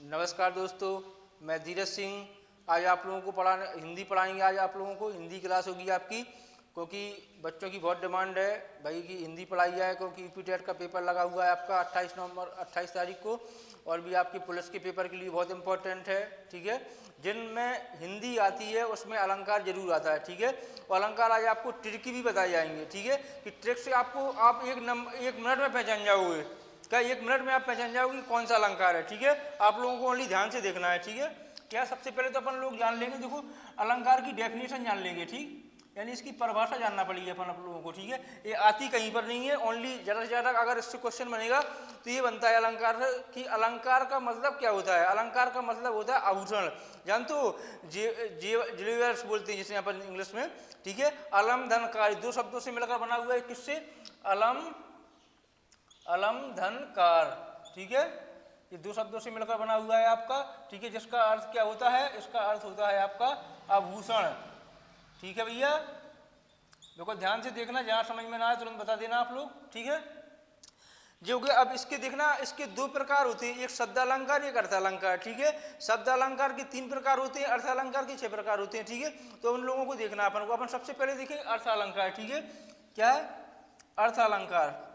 नमस्कार दोस्तों, मैं धीरज सिंह। आज आप लोगों को हिंदी पढ़ाएंगे। आज आप लोगों को हिंदी क्लास होगी आपकी, क्योंकि बच्चों की बहुत डिमांड है भाई कि हिंदी पढ़ाई जाए, क्योंकि यूपीटेट का पेपर लगा हुआ है आपका 28 तारीख को, और भी आपकी पुलिस के पेपर के लिए बहुत इंपॉर्टेंट है। ठीक है, जिनमें हिंदी आती है उसमें अलंकार जरूर आता है। ठीक है, और अलंकार आज आपको ट्रिक भी बताए जाएंगे। ठीक है, कि ट्रिक से आप एक मिनट में पहचान जाओगे। क्या 1 मिनट में आप पहचान जाओगे कि कौन सा अलंकार है। ठीक है, आप लोगों को ओनली ध्यान से देखना है। ठीक है, क्या सबसे पहले तो अपन लोग जान लेंगे, देखो अलंकार की डेफिनेशन जान लेंगे। ठीक, यानी इसकी परिभाषा जानना पड़ेगी अपन आप लोगों को। ठीक है, ये आती कहीं पर नहीं है, ओनली ज़्यादा से ज़्यादा अगर इससे क्वेश्चन बनेगा तो ये बनता है अलंकार से कि अलंकार का मतलब क्या होता है। अलंकार का मतलब होता है आभूषण। जानते हो, ज्वेलर्स बोलते हैं जिसे अपन इंग्लिश में। ठीक है, अलम धन कार, दो शब्दों से मिलकर बना हुआ है। किससे? अलम धन कार। ठीक है, ये दो शब्दों से मिलकर बना हुआ है आपका। ठीक है, जिसका अर्थ क्या होता है? इसका अर्थ होता है आपका आभूषण। ठीक है भैया, देखो ध्यान से देखना, जहां समझ में ना आए तुरंत बता देना आप लोग। ठीक है, जो कि अब इसके देखना, इसके दो प्रकार होते हैं, एक शब्दालंकार, एक अर्थालंकार। ठीक है, शब्दालंकार के 3 प्रकार होते हैं, अर्थालंकार के 6 प्रकार होते हैं। ठीक है, तो उन लोगों को देखना अपन को। अपन सबसे पहले देखें अर्थालंकार। ठीक है, क्या है अर्थालंकार?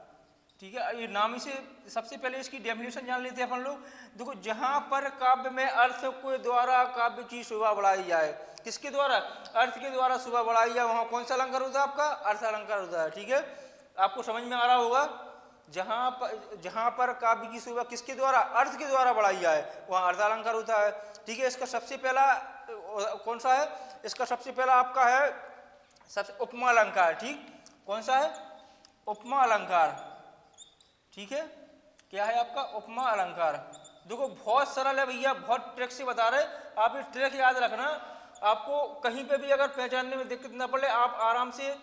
ठीक है, ये नाम ही से सबसे पहले इसकी डेफिनेशन जान लेते हैं अपन लोग। देखो, जहां पर काव्य में अर्थ के द्वारा काव्य की शोभा बढ़ाई जाए, किसके द्वारा? अर्थ के द्वारा शोभा बढ़ाई जाए, वहां कौन सा अलंकार होता है? आपका अर्थालंकार होता है। ठीक है, आपको समझ में आ रहा होगा, जहां पर काव्य की शोभा किसके द्वारा? अर्थ के द्वारा बढ़ाई जाए, वहां अर्थालंकार होता है। ठीक है, इसका सबसे पहला कौन सा है? इसका सबसे पहला आपका है सबसे उपमा अलंकार। ठीक, कौन सा है? उपमा अलंकार। ठीक है, क्या है आपका? उपमा अलंकार। देखो बहुत सरल है भैया, बहुत ट्रिक से बता रहे, आप ये ट्रिक याद रखना। आपको कहीं पे भी अगर पहचानने में दिक्कत ना पड़े, आप आराम से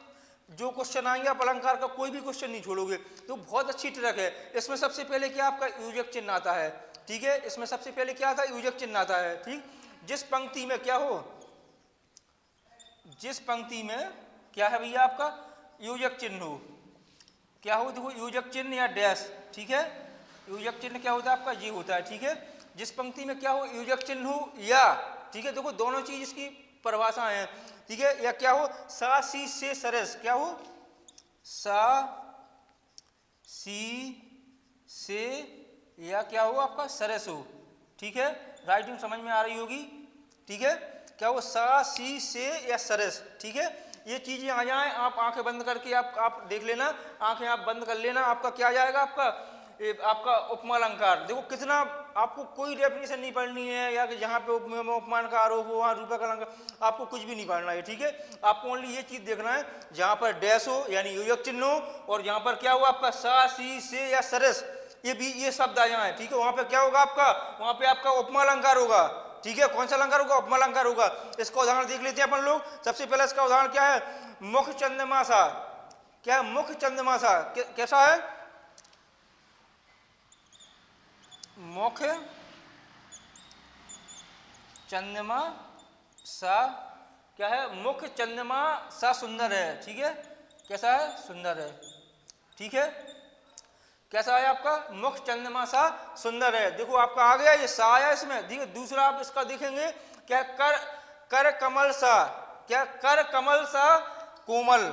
जो क्वेश्चन आएंगे आप अलंकार का कोई भी क्वेश्चन नहीं छोड़ोगे। तो बहुत अच्छी ट्रिक है। इसमें सबसे पहले क्या आपका योजक चिन्ह आता है। ठीक है, इसमें सबसे पहले क्या आता है? योजक चिन्ह आता है। ठीक, जिस पंक्ति में क्या हो, जिस पंक्ति में क्या है भैया आपका योजक चिन्ह हो, क्या हो? देखो योजक चिन्ह या डैश। ठीक है, योजक चिन्ह क्या होता है आपका? ये होता है। ठीक है, जिस पंक्ति में क्या हो? योजक चिन्ह हो या। ठीक है, देखो दोनों चीज इसकी परिभाषा है। ठीक है, या क्या हो? सा सी से सरस, क्या हो? सा सी से या क्या हो आपका? सरस हो। ठीक है, राइटिंग समझ में आ रही होगी। ठीक है, क्या हो? सा सी से या सरस। ठीक है, ये चीजें आ जाए, आप आंखें बंद करके आप देख लेना, आंखें आप बंद कर लेना, आपका क्या आ जाएगा? आपका उपमा अलंकार। देखो कितना, आपको कोई डेफिनेशन नहीं पढ़नी है, या कि जहाँ पे उपमान का आरोप हो वहाँ रूपक अलंकार, आपको कुछ भी नहीं पढ़ना है। ठीक है, आपको ओनली ये चीज देखना है, जहाँ पर डैश हो यानी योजक चिन्ह हो, और जहाँ पर क्या हुआ आपका सा सी से या सरस, ये शब्द आ जाए। ठीक है, वहां पे क्या होगा आपका? वहां पे आपका उपमा अलंकार होगा। ठीक है, कौन सा अलंकार होगा? उपमा अलंकार होगा। इसका उदाहरण देख लेते हैं अपन लोग। सबसे पहले इसका उदाहरण क्या है? मुख चंद्रमा सा। क्या है? मुख चंद्रमा सा कैसा है? मुख चंद्रमा सा क्या है? मुख चंद्रमा सा सुंदर है। ठीक है, कैसा है? सुंदर है। ठीक है, कैसा है आपका? मुख चंद्रमा सा सुंदर है। देखो आपका आ गया ये सा आया इसमें। देखिए दूसरा आप इसका देखेंगे, क्या? कर कमल सा। क्या? कर कमल सा कोमल।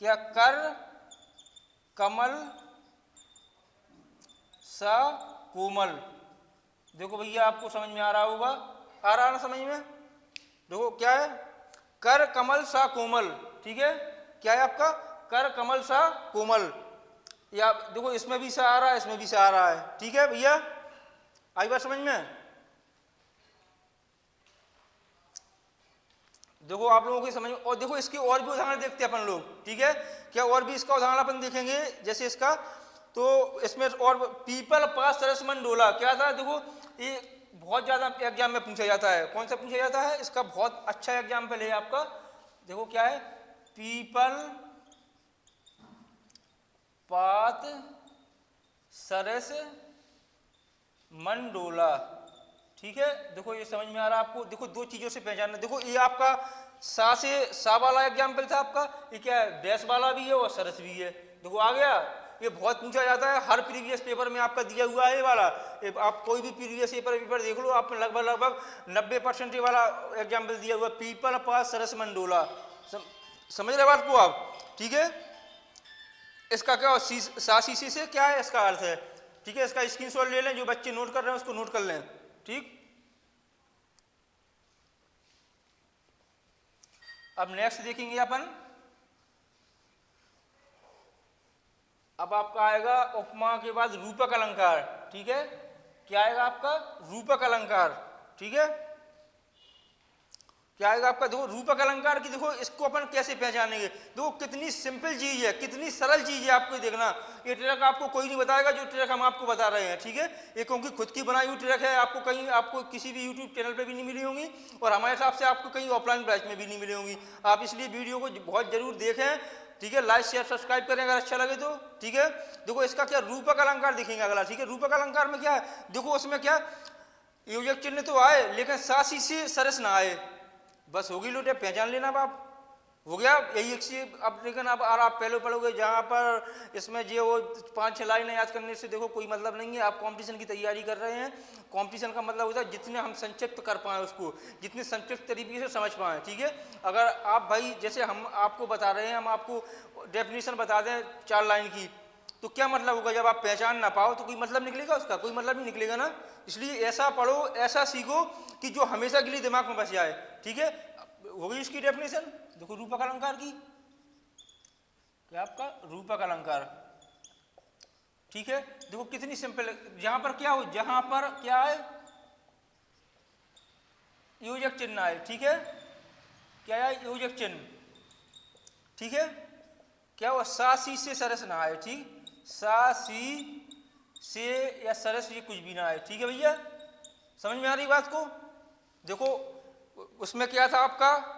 क्या? कर कमल सा कोमल। देखो भैया आपको समझ में आ रहा होगा, आ रहा ना समझ में? देखो क्या है? कर कमल सा कोमल। ठीक है, क्या है आपका? कर कमल सा कोमल। या देखो इसमें भी सा आ रहा है, इसमें भी सा आ रहा है। ठीक है भैया, आई बात समझ में? देखो आप लोगों की समझ में। और देखो इसके और भी उदाहरण देखते हैं अपन लोग। ठीक है, क्या और भी इसका उदाहरण अपन देखेंगे, जैसे इसका, तो इसमें और पीपल पास सरस मन डोला। क्या था? देखो ये बहुत ज्यादा एग्जाम में पूछा जाता है। कौन सा पूछा जाता है? इसका बहुत अच्छा एग्जाम्पल है आपका। देखो क्या है? पीपल पात सरस मन डोला। ठीक है, देखो ये समझ में आ रहा है आपको। देखो दो चीजों से पहचानना। देखो ये आपका सा से सा वाला एग्जाम्पल था आपका, ये क्या है? डैश वाला भी है और सरस भी है। देखो आ गया, ये बहुत पूछा जाता है, हर प्रीवियस पेपर में आपका दिया हुआ है ये वाला। आप कोई भी प्रीवियस पेपर देख लो, आप लगभग 90% ये वाला एग्जाम्पल दिया हुआ, पीपल पास सरस मंडोला। समझ रहे बात को आप? ठीक है, इसका क्या सी से क्या है इसका अर्थ है, ठीक है। इसका स्क्रीनशॉट ले लें, जो बच्चे नोट कर रहे हैं उसको नोट कर लें, ठीक। अब नेक्स्ट देखेंगे अपन। अब आपका आएगा उपमा के बाद रूपक अलंकार, ठीक है। क्या आएगा आपका? रूपक अलंकार, ठीक है। क्या आएगा आपका? देखो रूपक अलंकार की, देखो इसको अपन कैसे पहचानेंगे। देखो कितनी सिंपल चीज है, कितनी सरल चीज है, आपको देखना। ये ट्रिक आपको कोई नहीं बताएगा जो ट्रिक हम आपको बता रहे हैं, ठीक है। ये क्योंकि खुद की बनाई हुई ट्रिक है, आपको कहीं, आपको किसी भी यूट्यूब चैनल पे भी नहीं मिली होंगी, और हमारे हिसाब से आपको कहीं ऑफलाइन बैच में भी नहीं मिली होंगी। आप इसलिए वीडियो को बहुत जरूर देखें, ठीक है। लाइक शेयर सब्सक्राइब करें अगर अच्छा लगे तो, ठीक है। देखो इसका क्या रूपक अलंकार दिखेंगे अगला, ठीक है। रूपक अलंकार में क्या है, देखो उसमें क्या योजक चिन्ह तो आए लेकिन सासी से सरस ना आए, बस होगी लोटे, पहचान लेना बाप, हो गया यही एक चीज। अब लेकिन अब आप पहले पढ़ोगे जहाँ पर इसमें जो वो 5-6 लाइनें याद करने से देखो कोई मतलब नहीं है। आप कंपटीशन की तैयारी कर रहे हैं, कंपटीशन का मतलब होता है जितने हम संक्षिप्त कर पाएँ उसको, जितने संक्षिप्त तरीके से समझ पाएँ, ठीक है। अगर आप भाई जैसे हम आपको बता रहे हैं, हम आपको डेफिनेशन बता दें 4 लाइन की, तो क्या मतलब होगा? जब आप पहचान ना पाओ तो कोई मतलब निकलेगा उसका? कोई मतलब नहीं निकलेगा ना। इसलिए ऐसा पढ़ो, ऐसा सीखो कि जो हमेशा के लिए दिमाग में बस जाए, ठीक है। हो गई इसकी डेफिनेशन। देखो रूपक अलंकार की, क्या आपका रूपक अलंकार, ठीक है। देखो कितनी सिंपल, जहां पर क्या हो, जहां पर क्या है योजक चिन्ह है, ठीक है। क्या है? योजक चिन्ह, ठीक है। क्या वो सासी से सरस ना आए, ठीक। सासी से या सरस ये कुछ भी ना आए, ठीक है भैया। समझ में आ रही बात को? देखो उसमें क्या था आपका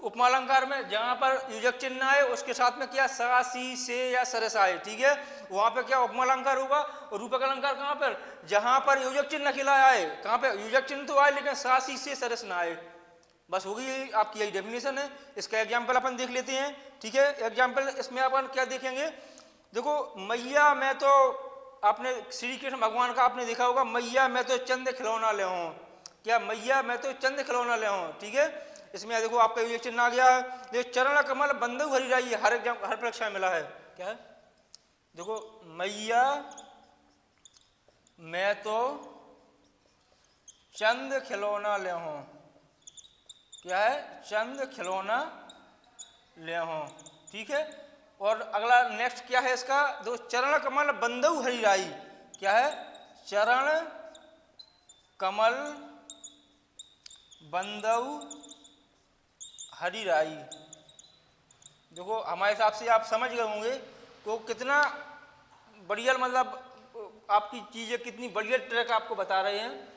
उपमा अलंकार में, जहां पर योजक चिन्ह आए उसके साथ में क्या सासी से या सरस आए, ठीक है, वहां पे क्या उपमा अलंकार होगा। और रूपक अलंकार कहां पर? जहां पर योजक चिन्ह अकेला आए। कहां पे? योजक चिन्ह तो आए लेकिन सासी से सरस ना आए, बस होगी आपकी यही डेफिनेशन है। इसका एग्जाम्पल अपन देख लेते हैं, ठीक है। एग्जाम्पल इसमें अपन क्या देखेंगे, देखो मैया मैं तो, आपने श्री कृष्ण भगवान का आपने देखा होगा, मैया मैं तो चंद खिलौना ले हूं, क्या मैया मैं तो चंद खिलौना ले हूं, ठीक है। इसमें देखो आपका ये चिन्ह आ गया है, देखो चरण कमल बंधु हरिराई, हर परीक्षा में मिला है, क्या है। देखो मैया मैं तो चंद खिलौना ले हूं, क्या है, चंद खिलौना ले हूं, ठीक है। और अगला नेक्स्ट क्या है इसका, दो चरण कमल बंधु हरिराई, क्या है, चरण कमल बंधु हरिराई। देखो हमारे हिसाब से आप समझ गए होंगे तो कितना बढ़िया, मतलब आपकी चीजें कितनी बढ़िया ट्रैक आपको बता रहे हैं,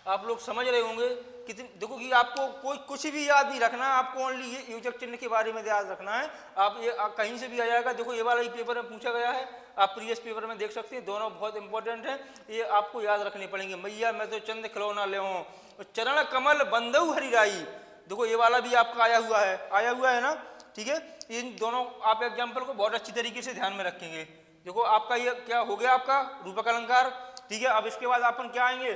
आप लोग समझ रहे होंगे कितनी। देखो कि आपको कोई कुछ भी याद नहीं रखना, आपको ओनली ये योजक चिन्ह के बारे में याद रखना है। आप ये कहीं से भी आ जाएगा, देखो ये वाला ही पेपर में पूछा गया है, आप प्रीवियस पेपर में देख सकते हैं, दोनों बहुत इंपॉर्टेंट हैं, ये आपको याद रखने पड़ेंगे। मैया मैं तो चंद खिलौना ले हूँ, चरण कमल बंधु हरिराई, देखो ये वाला भी आपका आया हुआ है ना, ठीक है। इन दोनों आप एग्जाम्पल को बहुत अच्छी तरीके से ध्यान में रखेंगे। देखो आपका ये क्या हो गया, आपका रूपक अलंकार, ठीक है। अब इसके बाद अपन क्या आएंगे,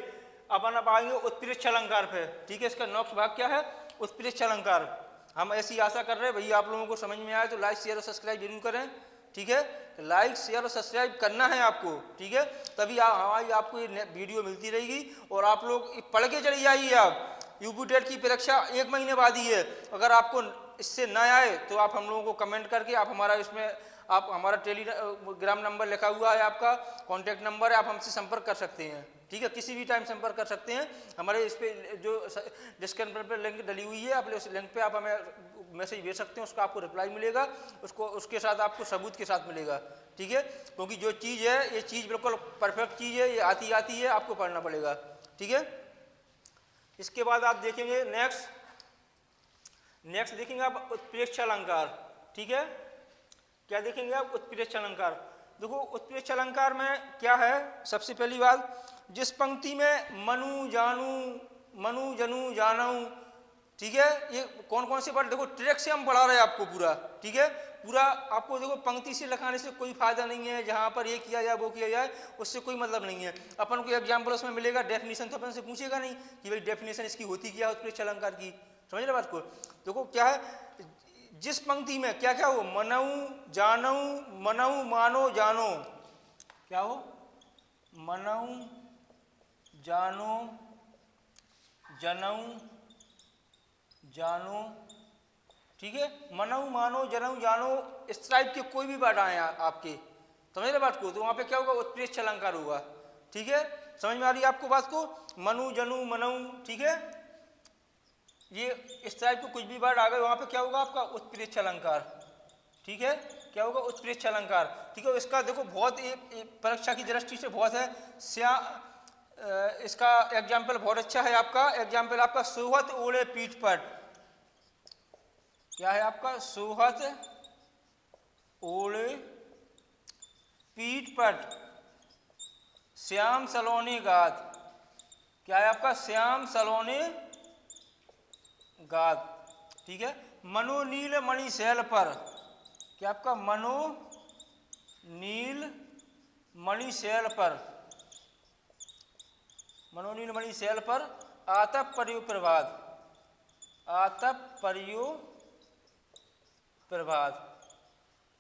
अपन अब आएंगे उत्प्रेक्ष अलंकार पे, ठीक है। इसका नेक्स्ट भाग क्या है, उत्प्रेक्ष अलंकार। हम ऐसी आशा कर रहे हैं भैया आप लोगों को समझ में आए तो लाइक शेयर और सब्सक्राइब जरूर करें, ठीक है। लाइक शेयर और सब्सक्राइब करना है आपको, ठीक है, तभी हमारी आपको ये वीडियो मिलती रहेगी। और आप लोग पढ़ के चली जाइए। आप यूपी टेट की परीक्षा 1 महीने बाद ही है, अगर आपको इससे न आए तो आप हम लोगों को कमेंट करके आप हमारा इसमें आप हमारा टेलीग्राम नंबर लिखा हुआ है, आपका कॉन्टैक्ट नंबर है, आप हमसे संपर्क कर सकते हैं, ठीक है। किसी भी टाइम संपर्क कर सकते हैं। हमारे इस पे जो डिस्क्रिप्शन पर लिंक डली हुई है, आप उस लिंक पे आप हमें मैसेज भेज सकते हैं, उसका आपको रिप्लाई मिलेगा, उसको उसके साथ आपको सबूत के साथ मिलेगा, ठीक है। क्योंकि जो चीज़ है ये चीज़ बिल्कुल परफेक्ट चीज़ है, ये आती है, आपको पढ़ना पड़ेगा, ठीक है। इसके बाद आप देखेंगे नेक्स्ट देखेंगे आप उत्प्रेक्ष अलंकार, ठीक है। क्या देखेंगे आप, उत्प्रेक्ष अलंकार। देखो उत्प्रेक्ष अलंकार में क्या है, सबसे पहली बात, जिस पंक्ति में मनु जनु जानऊ ठीक है। ये कौन कौन से वर्ड देखो ट्रैक से हम पढ़ा रहे हैं आपको पूरा, ठीक है। पूरा आपको देखो पंक्ति से लिखाने से कोई फायदा नहीं है, जहाँ पर ये किया जाए वो किया जाए उससे कोई मतलब नहीं है। अपन को एग्जाम्पल उसमें मिलेगा, डेफिनेशन तो अपन से पूछेगा नहीं कि भाई डेफिनेशन इसकी होती क्या है उत्प्रेक्ष अलंकार की, समझ रहे बात को। देखो क्या है, जिस पंक्ति में क्या क्या हो, मनऊ जानऊ मनऊ मानो जानो, क्या हो, मनऊ जानो जनऊ जानो, ठीक है। मनऊ मानो जनऊ जानो इस टाइप के कोई भी वर्ड आए आपके, समझ रहे बात को, तो वहां पे क्या होगा, उत्प्रेक्ष अलंकार होगा, ठीक है। समझ में आ रही है आपको बात को, मनु जनू मनऊ, ठीक है। ये इस टाइप के कुछ भी वर्ड आ गए वहां पे क्या होगा आपका उत्प्रेक्ष अलंकार, ठीक है। क्या होगा, उत्प्रेक्ष अलंकार, ठीक है। इसका देखो बहुत परीक्षा की दृष्टि से बहुत है, इसका एग्जाम्पल बहुत अच्छा है आपका, एग्जाम्पल आपका सोहत ओढ़े पीठ पर, क्या है आपका, सोहत ओढ़े पीठ पर श्याम सलोने गाद, क्या है आपका, श्याम सलोने गाद, ठीक है। मनो नील मणि शैल पर, क्या आपका, मनो नील मणि शैल पर, मनोनील मणि शैल पर आतप पर्यो प्रभात, आतप पर्यो प्रभात,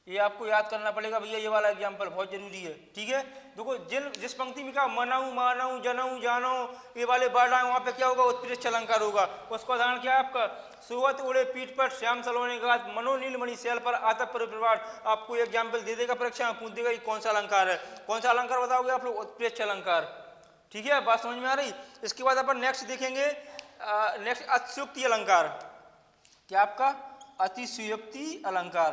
ये आपको याद करना पड़ेगा भैया, ये वाला एग्जाम्पल बहुत जरूरी है, ठीक है। देखो जिस पंक्ति में कहा मनऊ मानऊ जनऊ जानो ये वाले वर्ड आए वहां पे क्या होगा, उत्प्रेक्ष अलंकार होगा। उसका उदाहरण क्या है आपका, सोवत ओढ़े पीठ पर श्याम सलोने गाद मनोनील मणि शैल पर आतप पर्यो प्रभात। आपको एग्जाम्पल दे देगा परीक्षा में, पूछ देगा ये कौन सा अलंकार है, कौन सा अलंकार बताओगे आप लोग, उत्प्रेक्ष अलंकार, ठीक है। बात समझ में आ रही। इसके बाद अपन नेक्स्ट देखेंगे, नेक्स्ट अतिशयोक्ति अलंकार, क्या आपका, अतिशयोक्ति अलंकार,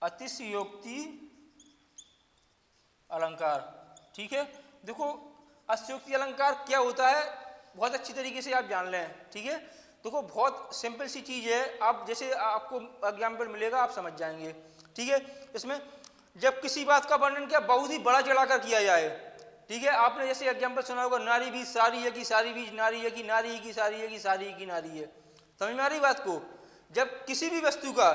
अतिशयोक्ति अलंकार, ठीक है। देखो अतिशयोक्ति अलंकार क्या होता है बहुत अच्छी तरीके से आप जान लें, ठीक है। देखो बहुत सिंपल सी चीज है, आप जैसे आपको एग्जाम्पल मिलेगा आप समझ जाएंगे, ठीक है। इसमें जब किसी बात का वर्णन क्या बहुत ही बड़ा चढ़ाकर किया जाए, ठीक है। आपने जैसे एग्जाम्पल सुना होगा, नारी बीज सारी है कि सारी बीज नारी है कि नारी है कि सारी है कि सारी है कि नारी है, समझ में आ रही बात को। जब किसी भी वस्तु का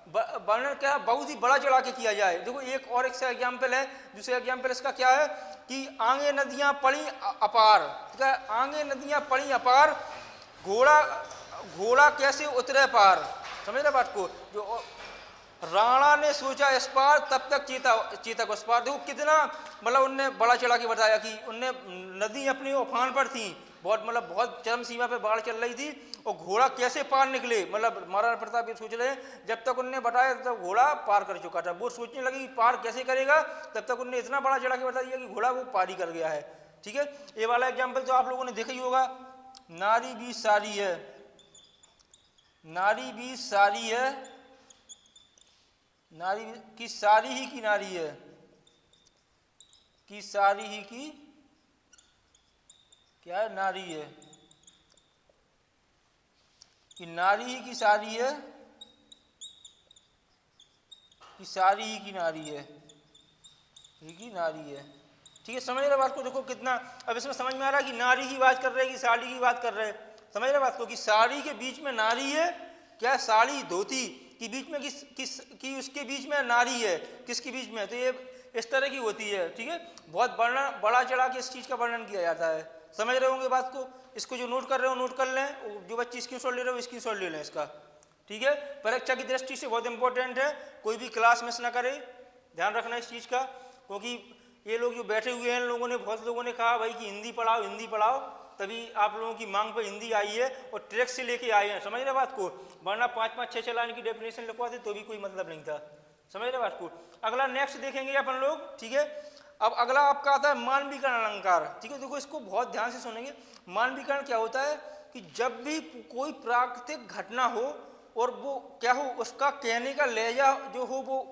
वर्णन क्या बहुत ही बड़ा चढ़ा के किया जाए, देखो एक और एक सा एग्जाम्पल है, दूसरा एग्जाम्पल इसका क्या है कि आगे नदियां पड़ी अपार, ठीक है। आगे नदियां पड़ी अपार घोड़ा घोड़ा कैसे उतरे पार, समझ रहे बात को। जो राणा ने सोचा इस पार तब तक चेतक उस पार। देखो कितना मतलब उनने बड़ा चढ़ा के बताया कि उनने नदी अपनी उफान पर थी, बहुत मतलब बहुत चरम सीमा पे बाढ़ चल रही थी और घोड़ा कैसे पार निकले, मतलब महाराणा प्रताप ये सोच रहे हैं, जब तक उनने बताया तब तक घोड़ा पार कर चुका था। वो सोचने लगी पार कैसे करेगा, तब तक उनने इतना बड़ा चढ़ा के बता दिया कि घोड़ा वो पार ही कर गया है, ठीक है। ये वाला एग्जाम्पल तो आप लोगों ने देखा ही होगा, नारी भी सारी है, नारी भी सारी है, नारी की सारी ही की नारी है, कि सारी ही की क्या है, नारी है, कि नारी ही की सारी है, कि सारी ही की नारी है, ही की नारी है, ठीक है। समझ रहे बात को। देखो कितना अब इसमें समझ में आ रहा है कि नारी की बात कर रहे हैं कि साड़ी की बात कर रहे हैं, समझ रहे बात को, कि साड़ी के बीच में नारी है, क्या साड़ी धोती के बीच में कि उसके बीच में नारी है, किसके बीच में, तो ये इस तरह की होती है, ठीक है। बहुत बड़ा चढ़ा के इस चीज का वर्णन किया जाता है, समझ रहे होंगे बात को। इसको जो नोट कर रहे हो नोट कर लें, जो बच्चे स्क्रीनशॉट ले रहे हो स्क्रीनशॉट ले लें इसका, ठीक है। परीक्षा की दृष्टि से बहुत इंपॉर्टेंट है, कोई भी क्लास मिस ना करे, ध्यान रखना इस चीज का। क्योंकि ये लोग जो बैठे हुए हैं लोगों ने, बहुत लोगों ने कहा भाई कि हिंदी पढ़ाओ हिंदी पढ़ाओ, तभी आप लोगों की मांग पर हिंदी आई है और ट्रैक से लेके आए हैं, समझ रहे बात को। वरना 5-5, 6-6 लाइन की डेफिनेशन लिखवाते तो भी कोई मतलब नहीं था, समझ रहे बात को। अगला नेक्स्ट देखेंगे अपन लोग, ठीक है। अब अगला आपका आता है मानवीकरण अलंकार, ठीक है। देखो इसको बहुत ध्यान से सुनेंगे। मानवीकरण क्या होता है कि जब भी कोई प्राकृतिक घटना हो और वो क्या हो, उसका कहने का लहजा जो हो वो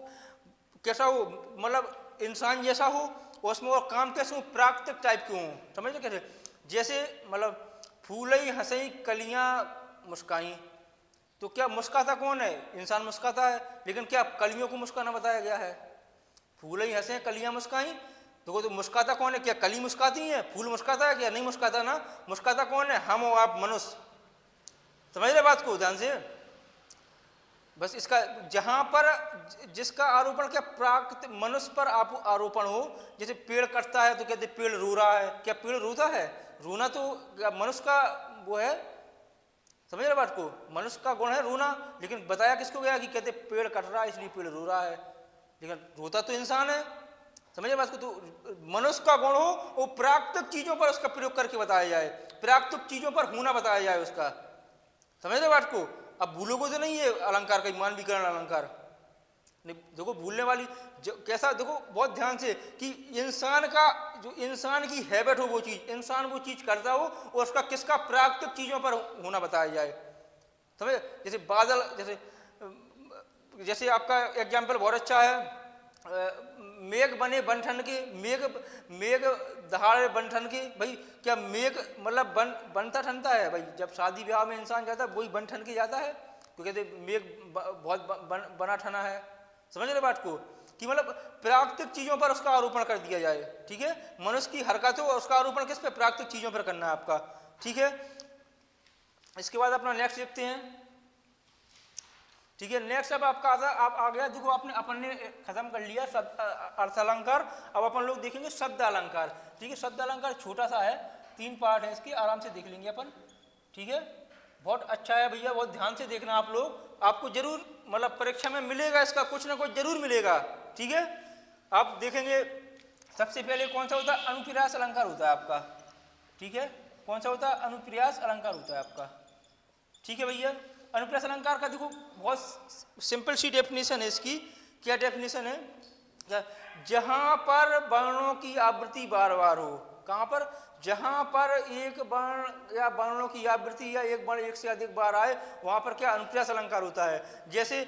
कैसा हो, मतलब इंसान जैसा हो, उसमें और काम कैसे हो, प्राकृतिक टाइप के हों, समझ रहे कैसे। जैसे मतलब फूलई हंसई कलियां मुस्काई, तो क्या मुस्काता कौन है, इंसान मुस्काता है, लेकिन क्या कलियों को मुस्काना बताया गया है। फूलई हंसे कलियां मुस्काई, तो मुस्काता कौन है, क्या कली मुस्काती है, फूल मुस्काता है क्या, नहीं मुस्काता ना। मुस्काता कौन है, हम और आप मनुष्य, समझ रहे बात को ध्यान से। बस इसका जहां पर जिसका आरोपण क्या प्राकृतिक मनुष्य पर आप आरोपण हो, जैसे पेड़ कटता है तो कहते पेड़ रो रहा है, क्या पेड़ रोता है? रोना तो मनुष्य का वो है, समझ रहे बात को, मनुष्य का गुण है रोना, लेकिन बताया किसको गया कि कहते पेड़ कट रहा है इसलिए पेड़ रो रहा है, लेकिन रोता तो इंसान है। समझ रहे बात को, तो मनुष्य का गुण हो वो प्राकृतिक चीजों पर उसका प्रयोग करके बताया जाए, प्राकृतिक चीजों पर होना बताया जाए उसका। समझ रहे बात को। अब भूलोगे तो नहीं है अलंकार का मानवीकरण अलंकार, देखो भूलने वाली कैसा, देखो बहुत ध्यान से कि इंसान का जो इंसान की हैबिट हो वो चीज, इंसान वो चीज करता हो और उसका किसका प्राकृतिक चीजों पर होना बताया जाए। समझ, जैसे बादल, जैसे आपका एग्जाम्पल बहुत अच्छा है, मेघ बने बनठन के, मेघ दहाड़े बनठन के, भाई क्या मेघ मतलब बनता ठनता है? भाई जब शादी ब्याह में इंसान जाता है वही बन ठन के जाता है, तो कहते मेघ बहुत बना ठना है। समझ रहे बात को, कि मतलब प्राकृतिक चीजों पर उसका आरोपण कर दिया जाए। ठीक है, मनुष्य की हरकत हो उसका आरोपण किस पे? प्राकृतिक चीजों पर करना है आपका। ठीक है, इसके बाद अपना नेक्स्ट देखते हैं। ठीक है, नेक्स्ट अब आपका आप आ गया, देखो अपन ने खत्म कर लिया अर्थ अलंकार। अब अपन लोग देखेंगे शब्द अलंकार। ठीक है, शब्द अलंकार छोटा सा है, 3 पार्ट है इसके, आराम से देख लेंगे अपन। ठीक है, बहुत अच्छा है भैया, बहुत ध्यान से देखना आप लोग, आपको जरूर मतलब परीक्षा में मिलेगा इसका कुछ ना कुछ जरूर मिलेगा। ठीक है, आप देखेंगे सबसे पहले कौन सा होता है? अनुप्रास अलंकार होता है आपका। ठीक है, कौन सा होता है? अनुप्रास अलंकार होता है आपका। ठीक है भैया, अनुप्रास अलंकार का देखो बहुत सिंपल सी डेफिनेशन है इसकी। क्या डेफिनेशन है? जहां पर वर्णों की आवृत्ति बार बार हो, कहां पर? जहां पर एक वर्ण या वर्णों की आवृत्ति या एक वर्ण एक से अधिक बार आए, वहां पर क्या अनुप्रास अलंकार होता है। जैसे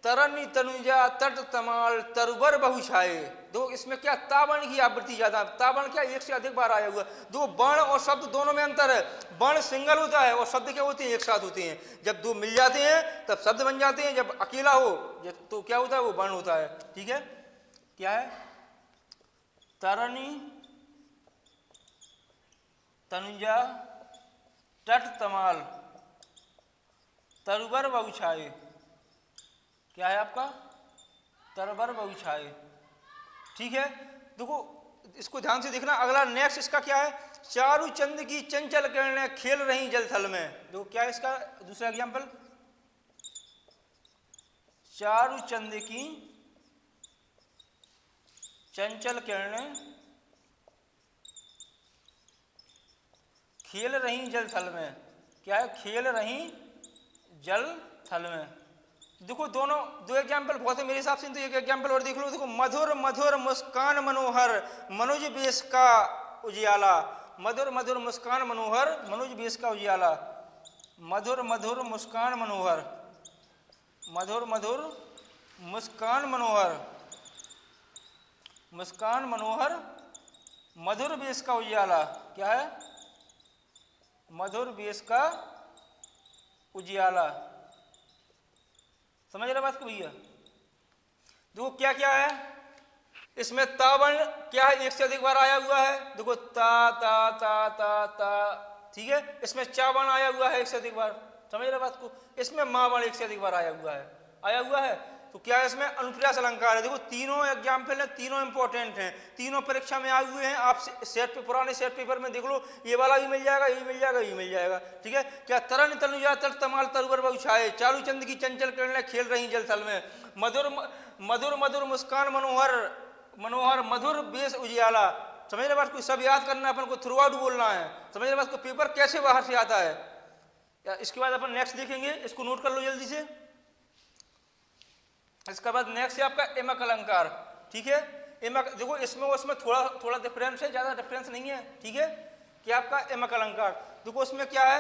तरनी तनुजा तट तमाल तरुबर बहुछाए, दो इसमें क्या तावर्ण की आवृत्ति ज्यादा, तावर्ण क्या एक से अधिक बार आया हुआ। दो वर्ण और शब्द दोनों में अंतर है, वर्ण सिंगल होता है और शब्द क्या होते हैं? एक साथ होते हैं। जब दो मिल जाते हैं तब शब्द बन जाते हैं, जब अकेला हो तो क्या होता है? वो वर्ण होता है। ठीक है, क्या है? तरनी तनुजा तट तमाल तरुबर बहुछाए, क्या है आपका? तरबर बहुछाए। ठीक है, देखो इसको ध्यान से देखना। अगला नेक्स्ट इसका क्या है? चारु चंद की चंचल किरणें खेल रही जल थल में। देखो क्या है इसका दूसरा एग्जाम्पल? चारु चंद की चंचल किरणें खेल रही जल थल में, क्या है? खेल रही जल थल में। देखो दोनों दो एग्जाम्पल बहुत है मेरे हिसाब से, तो एक एग्जाम्पल और देख लो। देखो मधुर मधुर मुस्कान मनोहर मनुज बेस का उजियाला, मधुर मधुर मुस्कान मनोहर मनुज बेस का उजियाला, मधुर मधुर मुस्कान मनोहर, मधुर मधुर मुस्कान मनोहर, मुस्कान मनोहर मधुर बेस का उजियाला, क्या है? मधुर बेस का उजियाला। समझ रहे बात को भैया? देखो क्या क्या है इसमें? तावर्ण क्या है? एक से अधिक बार आया हुआ है। देखो ता ता ता ता ता, ठीक है, इसमें चावर्ण आया हुआ है एक से अधिक बार। समझ रहे बात को? इसमें मावर्ण एक से अधिक बार आया हुआ है। तो क्या है इसमें? अनुप्रास अलंकार है। देखो तीनों एग्जाम्पल है, तीनों इंपॉर्टेंट हैं, तीनों परीक्षा में आए हुए हैं। आप सेट पे पुराने सेट पेपर में देख लो, ये वाला भी मिल जाएगा, ये मिल जाएगा, ये मिल जाएगा। ठीक है, क्या? तरन तनुजा तट तमाल तरुबर बहुछाए, चारु चंद की चंचल किरणें खेल रही जल थल में, मधुर मधुर मधुर मुस्कान मनोहर मनोहर मधुर बेस उजियाला। समझ रहे बात को? सब याद करना है अपन को, थ्रू आउट बोलना है। समझ रहे बात को? पेपर कैसे बाहर से आता है। इसके बाद अपन नेक्स्ट देखेंगे, इसको नोट कर लो जल्दी से। इसके बाद नेक्स्ट है आपका एमक अलंकार। ठीक है, एमक देखो इसमें उसमें थोड़ा थोड़ा डिफरेंस है, ज्यादा डिफरेंस नहीं है। ठीक है, क्या आपका एमक अलंकार? देखो उसमें क्या है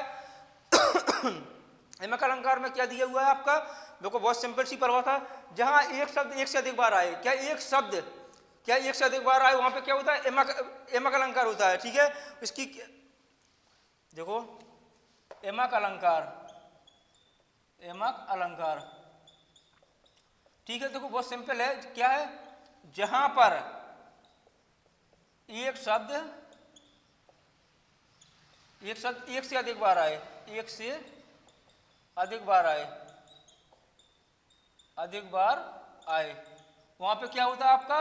एमक अलंकार में क्या दिया हुआ है आपका? देखो बहुत सिंपल सी परिभाषा, जहां एक शब्द एक से अधिक बार आए, क्या एक शब्द क्या एक से अधिक बार आए, वहां पे क्या होता है? एमक अलंकार होता है। ठीक है, इसकी देखो एमक अलंकार, एमक अलंकार। ठीक है, देखो बहुत सिंपल है, क्या है? जहां पर एक शब्द एक से अधिक बार आए, एक से अधिक बार आए, अधिक बार आए। वहां पे क्या होता है आपका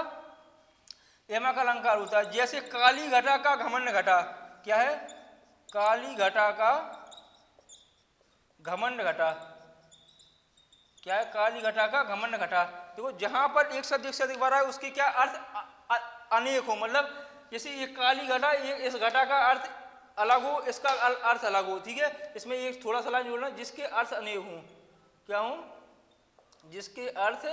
एमा का अलंकार होता है। जैसे काली घटा का घमंड घटा, क्या है, काली घटा का घमंड घटा, क्या है, काली घटा का घमंड घटा। देखो जहां पर एक शब्द एक से अधिक बार आए उसके क्या अर्थ अनेक हो, मतलब जैसे ये काली घटा, ये इस घटा का अर्थ अलग हो, इसका अर्थ अलग हो, ठीक है। इसमें एक थोड़ा सा लाइन जोड़ना, जिसके अर्थ अनेक हों, क्या हो, जिसके अर्थ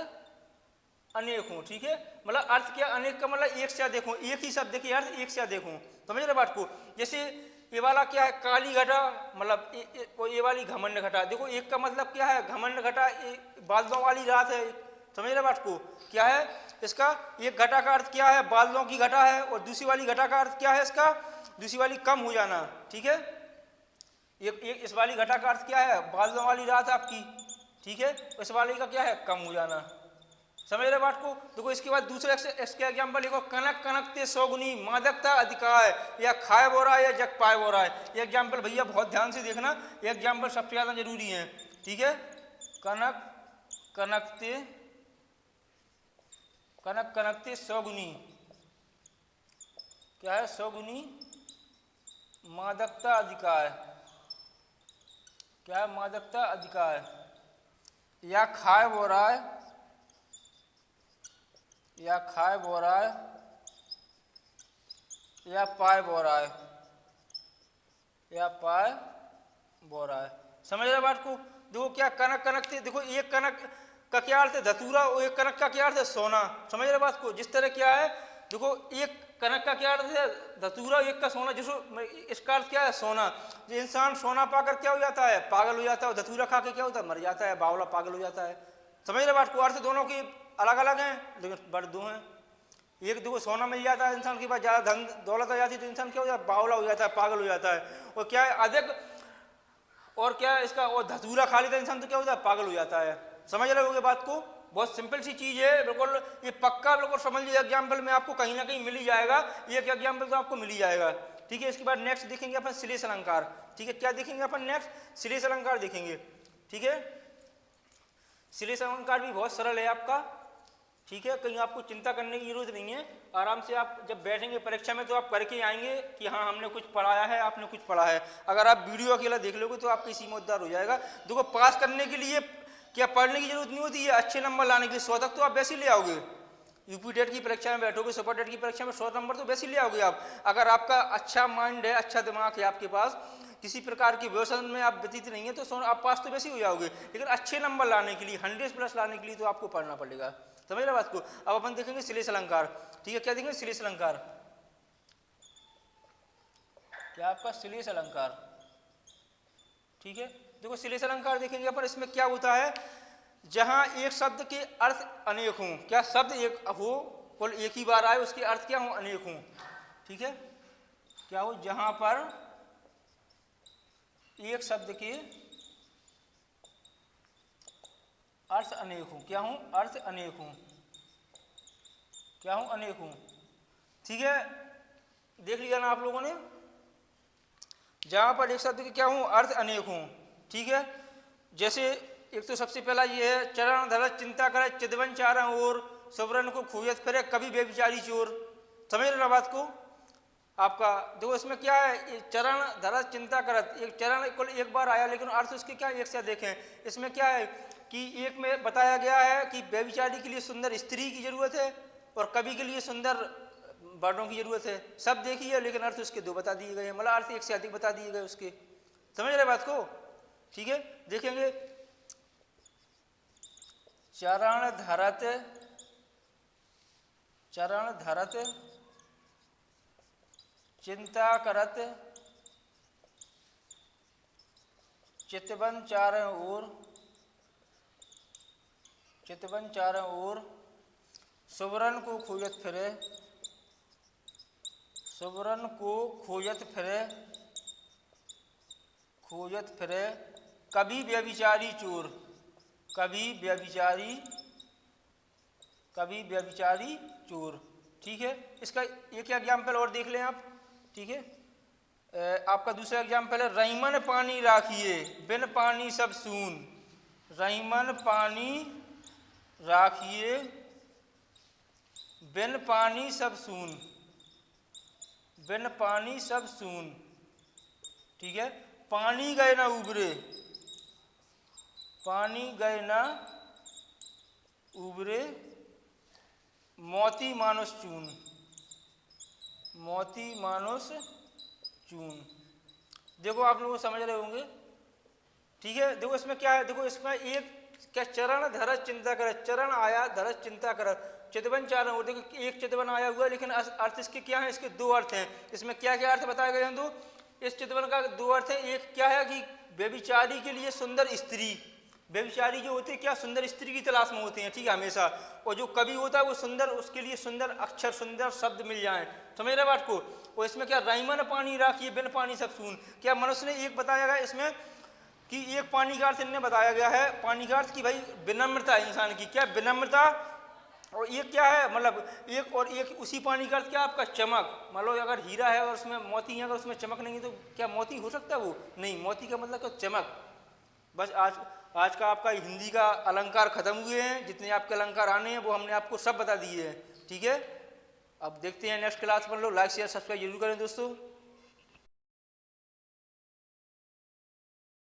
अनेक हों, ठीक है। मतलब अर्थ क्या अनेक का मतलब एक से अधिक हो, एक ही शब्द के अर्थ एक से अधिक हों, समझ रहे बात को। जैसे ये वाला क्या है काली घटा, मतलब ये वाली घमंड घटा। देखो एक का मतलब क्या है घमंड घटा, बादलों वाली रात है, समझ रहे बात को। क्या है इसका, एक घटा का अर्थ क्या है बादलों की घटा है, और दूसरी वाली घटा का अर्थ क्या है इसका, दूसरी वाली कम हो जाना, ठीक है। एक इस वाली घटा का अर्थ क्या है बादलों वाली रात आपकी, ठीक है, इस वाली का क्या है कम हो जाना, समझ रहे बात को। देखो इसके बाद दूसरे इसके एग्जाम्पल देखो, कनक कनकते सौगुनी मादकता अधिकार, या खाए बोरा है या जग पाए बोरा है। ये एग्जाम्पल भैया बहुत ध्यान से देखना, ये एग्जाम्पल सबसे ज्यादा जरूरी है, ठीक है। कनक कनकते, कनक कनकते सौगुनी, क्या है, सौगुनी मादकता अधिकार, क्या है, मादकता अधिकार, या खाए बोरा है, या खाए बोरा है, या पाए बोरा है, या पाए बोरा है, समझ रहे बात को। देखो क्या कनक कनकते, देखो एक कनक का क्या अर्थ है धतूरा, और एक कनक का क्या अर्थ है सोना, समझ रहे बात को। जिस तरह क्या है देखो, एक कनक का क्या अर्थ है धतूरा, एक का सोना, जिसको इसका अर्थ क्या है सोना। जो इंसान सोना पाकर क्या हो जाता है पागल हो जाता है, और धतूरा खा के क्या होता है मर जाता है, बावला पागल हो जाता है, समझ रहे बात को। अर्थ दोनों की अलग अलग हैं लेकिन बड़ दो हैं। एक देखो सोना मिल जाता है इंसान के पास, ज्यादा धन दौलत आ जाती है तो इंसान क्या हो जाता है बावला हो जाता है, पागल हो जाता है। और क्या है अधिक, और क्या है इसका, और धतूरा खा लेता है इंसान तो क्या होता है पागल हो जाता है, समझ रहे हो बात को। बहुत सिंपल सी चीज है, बिल्कुल ये पक्का बिल्कुल समझ लीजिए। एग्जाम्पल में आपको कहीं ना कहीं मिल ही जाएगा, एक एग्जाम्पल तो आपको मिल ही जाएगा, ठीक है। इसके बाद नेक्स्ट देखेंगे अपन श्लेष अलंकार, ठीक है। क्या देखेंगे अपन नेक्स्ट श्लेष अलंकार देखेंगे, ठीक है। श्लेष अलंकार भी बहुत सरल है आपका, ठीक है। कहीं आपको चिंता करने की जरूरत नहीं है, आराम से आप जब बैठेंगे परीक्षा में तो आप करके आएंगे कि हाँ हमने कुछ पढ़ाया है, आपने कुछ पढ़ा है। अगर आप वीडियो अकेला देख लोगे तो आपके इसी में उद्धार हो जाएगा। देखो पास करने के लिए क्या पढ़ने की जरूरत नहीं होती है, अच्छे नंबर लाने के लिए 100 तक तो आप वैसे ही ले आओगे। यूपी टेट की परीक्षा में बैठोगे, सुपर टेट की परीक्षा में 100 नंबर तो वैसे ही ले आओगे आप। अगर आपका अच्छा माइंड है, अच्छा दिमाग है आपके पास, किसी प्रकार की व्यसन में आप व्यतीत नहीं है तो आप पास तो वैसे ही हो जाओगे। लेकिन अच्छे नंबर लाने के लिए 100+ लाने के लिए तो आपको पढ़ना पड़ेगा, समझ रहे बात को। अब अपन देखेंगे श्लेष अलंकार, ठीक है। क्या देखेंगे श्लेष अलंकार, क्या आपका श्लेष अलंकार, ठीक है। देखो श्लेष अलंकार देखेंगे अपन, इसमें क्या होता है जहां एक शब्द के अर्थ अनेक हों, क्या शब्द एक हो कुल एक ही बार आए उसके अर्थ क्या हो अनेक हों, ठीक है। क्या हो जहां पर एक शब्द के अर्थ अनेक हों, क्या हो अर्थ अनेक हों, क्या हो अनेक हों, ठीक है। देख लिया ना आप लोगों ने, जहां पर एक शब्द के क्या हो अर्थ अनेक हों, ठीक है। जैसे एक तो सबसे पहला ये है चरण धरत चिंता करे चिदवन चारों ओर, सुवर्ण को खोजत फिरे कभी बेविचारी चोर, समझ रहे बात को आपका। देखो इसमें क्या है चरण धरत चिंता करत, एक चरण कुल एक बार आया लेकिन अर्थ उसके क्या एक से देखें। इसमें क्या है कि एक में बताया गया है कि बेविचारी के लिए सुंदर स्त्री की जरूरत है और कवि के लिए सुंदर वर्णों की जरूरत है। सब देखिए लेकिन अर्थ उसके दो बता दिए गए, मतलब अर्थ एक से अधिक बता दिए गए उसके, समझ रहे बात को, ठीक है। देखेंगे चरण धरत, चरण धरत चिंता करत चितवन चारों ओर, चितवन चारों ओर, सुवर्ण को खोजत फिरे, सुवर्ण को खोजत फिरे, खोजत फिरे कभी व्यभिचारी चोर, कभी व्यभिचारी, कभी व्यभिचारी चोर, ठीक है। इसका एक एग्जाम्पल और देख लें आप, ठीक है। आपका दूसरा एग्जाम्पल है रहीमन पानी राखिए बिन पानी सब सून। रहीमन पानी राखिए बिन पानी सब सून। बिन पानी सब सून, ठीक है। पानी गए ना उबरे, पानी गए ना उबरे, मोती मानुष चून। मोती मानुष चून। देखो आप लोग समझ रहे होंगे, ठीक है। देखो इसमें क्या है, देखो इसमें एक क्या चरण धरस चिंता कर, चरण आया धरस चिंता कर, चितवन चारण हो। देखो एक चितवन आया हुआ है, लेकिन अर्थ इसके क्या है, इसके दो अर्थ हैं। इसमें क्या क्या अर्थ बताए गए हैं? तो इस चितवन का दो अर्थ है। एक क्या है कि व्यभिचारी के लिए सुंदर स्त्री, व्यभिचारी जो होते हैं क्या सुंदर स्त्री की तलाश में होते हैं, ठीक है, हमेशा। और जो कवि होता है वो सुंदर, उसके लिए सुंदर अक्षर सुंदर शब्द मिल जाएं, समझ रहे बात को। और इसमें क्या रहीमन पानी राखिए बिन पानी सब सून, क्या मनुष्य ने एक बताया गया इसमें कि एक पानी का अर्थ इनमें बताया गया है, पानी का अर्थ की भाई विनम्रता इंसान की, क्या विनम्रता। और एक क्या है मतलब एक, और एक उसी पानी का अर्थ क्या आपका चमक। मान लो अगर हीरा है और उसमें मोती है, अगर उसमें चमक नहीं है तो क्या मोती हो सकता है? वो नहीं, मोती का मतलब क्या चमक। बस आज का आपका हिंदी का अलंकार खत्म हुए हैं, जितने आपके अलंकार आने हैं वो हमने आपको सब बता दिए हैं, ठीक है। अब देखते हैं नेक्स्ट क्लास में। लो लाइक शेयर सब्सक्राइब जरूर करें दोस्तों।